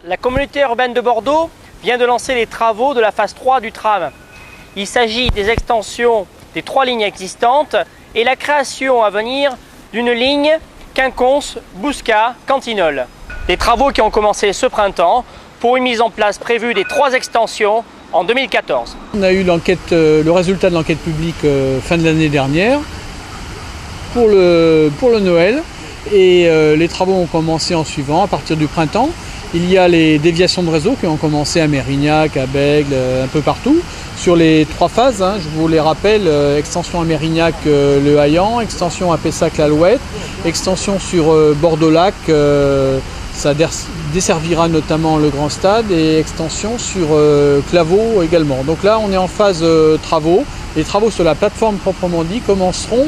La communauté urbaine de Bordeaux vient de lancer les travaux de la phase 3 du tram. Il s'agit des extensions des 3 lignes existantes et la création à venir d'une ligne Quinconce-Bouscat-Cantignoles. Des travaux qui ont commencé ce printemps pour une mise en place prévue des 3 extensions en 2014. On a eu le résultat de l'enquête publique fin de l'année dernière pour le Noël et les travaux ont commencé en suivant à partir du printemps. Il y a les déviations de réseau qui ont commencé à Mérignac, à Bègles, un peu partout, sur les 3 phases. Je vous les rappelle, extension à Mérignac, le Haillan, extension à Pessac-l'Alouette, extension sur Bordeaux-Lac, ça desservira notamment le Grand Stade, et extension sur Claveau également. Donc là, on est en phase travaux. Les travaux sur la plateforme proprement dit commenceront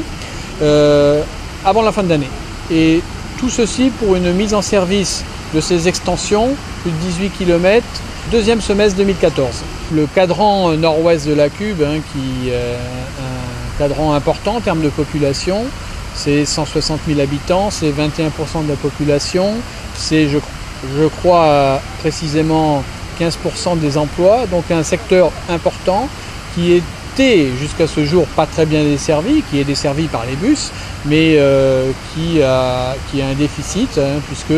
avant la fin de l'année. Et tout ceci pour une mise en service de ces extensions, plus de 18 km, deuxième semestre 2014. Le cadran nord-ouest de la Cube, qui est un cadran important en termes de population, c'est 160 000 habitants, c'est 21% de la population, c'est je crois précisément 15% des emplois, donc un secteur important qui était jusqu'à ce jour pas très bien desservi, qui est desservi par les bus, mais qui a un déficit, puisque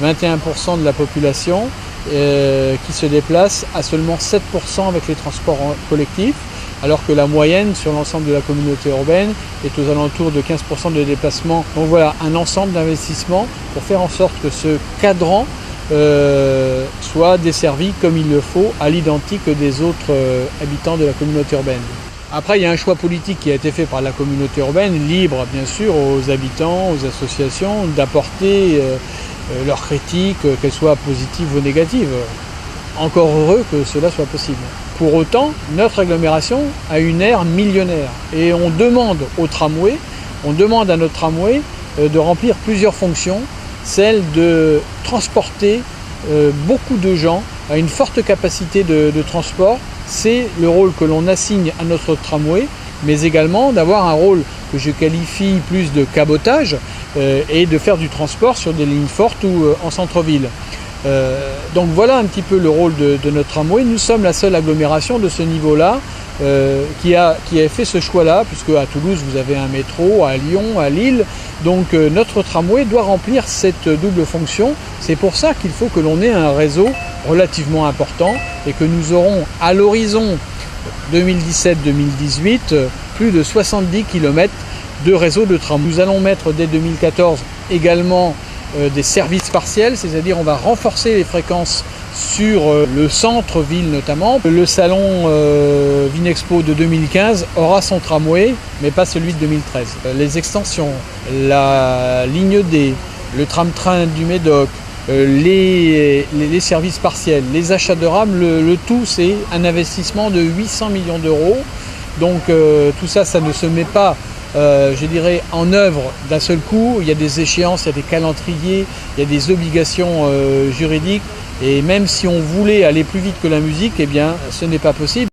21% de la population qui se déplace à seulement 7% avec les transports collectifs, alors que la moyenne sur l'ensemble de la communauté urbaine est aux alentours de 15% de déplacement. Donc voilà, un ensemble d'investissements pour faire en sorte que ce cadran soit desservi comme il le faut, à l'identique des autres habitants de la communauté urbaine. Après, il y a un choix politique qui a été fait par la communauté urbaine, libre bien sûr aux habitants, aux associations, d'apporter leurs critiques, qu'elles soient positives ou négatives. Encore heureux que cela soit possible. Pour autant, notre agglomération a une aire millionnaire et on demande à notre tramway de remplir plusieurs fonctions, celle de transporter beaucoup de gens à une forte capacité de transport. C'est le rôle que l'on assigne à notre tramway, mais également d'avoir un rôle que je qualifie plus de cabotage et de faire du transport sur des lignes fortes ou en centre-ville. Donc voilà un petit peu le rôle de notre tramway. Nous sommes la seule agglomération de ce niveau-là qui a fait ce choix-là, puisque à Toulouse vous avez un métro, à Lyon, à Lille. Donc notre tramway doit remplir cette double fonction. C'est pour ça qu'il faut que l'on ait un réseau relativement important et que nous aurons à l'horizon 2017-2018 plus de 70 km de réseau de tram. Nous allons mettre dès 2014 également des services partiels, c'est-à-dire on va renforcer les fréquences sur le centre-ville notamment. Le salon Vinexpo de 2015 aura son tramway, mais pas celui de 2013. Les extensions, la ligne D, le tram-train du Médoc, les services partiels, les achats de rames, le tout c'est un investissement de 800 millions d'euros. Donc tout ça, ça ne se met pas je dirais en œuvre d'un seul coup. Il y a des échéances, il y a des calendriers, il y a des obligations juridiques, et même si on voulait aller plus vite que la musique, eh bien ce n'est pas possible.